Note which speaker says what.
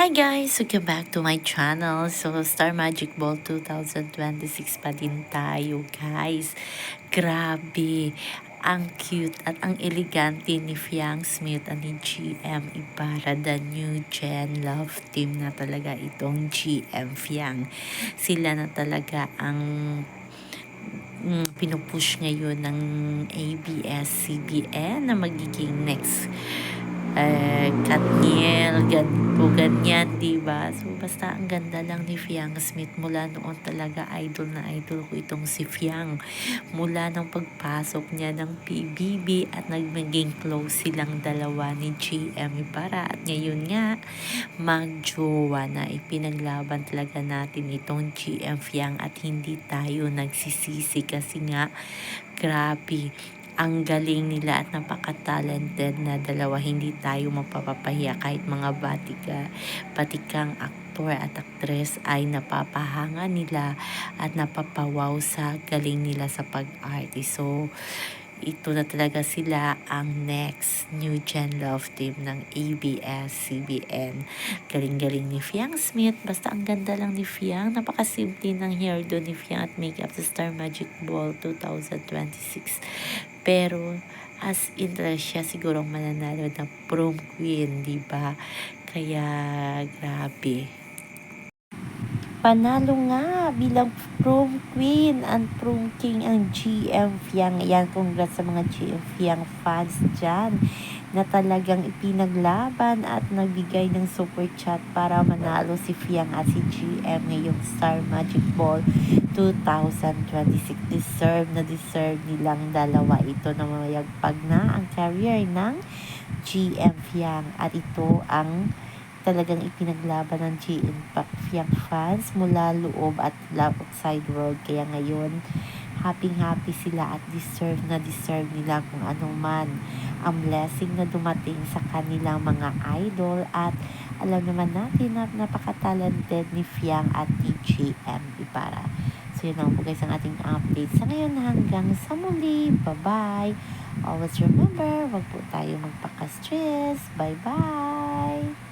Speaker 1: Hi guys! Welcome back to my channel. So, Star Magic Ball 2026 pa din tayo guys. Grabe! Ang cute at ang elegante ni Fiang Smith at ni GM Ibarra, the new gen love team na talaga itong GM Fiang. Sila na talaga ang pinupush ngayon ng ABS-CBN na magiging next Katniel, ganito, ganyan, diba? So, basta ang ganda lang ni Fiang Smith. Mula noon talaga, idol na idol ko itong si Fiang. Mula ng pagpasok niya ng PBB at nagmaging close silang dalawa ni GM Ibarra. At ngayon nga, magjowa na. Ipinaglaban talaga natin itong GM Fiang at hindi tayo nagsisisi kasi nga, grabe. Ang galing nila at napaka-talented na dalawa. Hindi tayo mapapapahiya kahit mga batikang aktor at aktres ay napapahanga nila at napapawaw sa galing nila sa pag-arte. So, ito na talaga sila ang next new gen love team ng ABS-CBN. Galing-galing ni Fiang Smith. Basta ang ganda lang ni Fiang. Napakasimple ng hairdo ni Fiang at makeup sa Star Magic Ball 2026. Pero as in siya siguro mananalo na prom queen, di ba? Kaya grabe. Panalo nga bilang prom queen and prom king ang GM Fiang. Ayan, congrats sa mga GM Fiang fans dyan na talagang ipinaglaban at nagbigay ng super chat para manalo si Fiang at si GM ngayong Star Magic Ball 2026. Deserve nilang dalawa ito na mamayagpag na ang career ng GM Fiang at ito ang talagang ipinaglaban ng GM Fiang fans mula loob at outside world. Kaya ngayon, happy sila at deserve nila kung ano man ang blessing na dumating sa kanilang mga idol. At alam naman natin na napaka-talented ni Fiang at GM Ibarra. So yun lang po guys ang ating update sa ngayon. Hanggang sa muli. Bye-bye. Always remember, wag po tayo magpaka-stress. Bye-bye.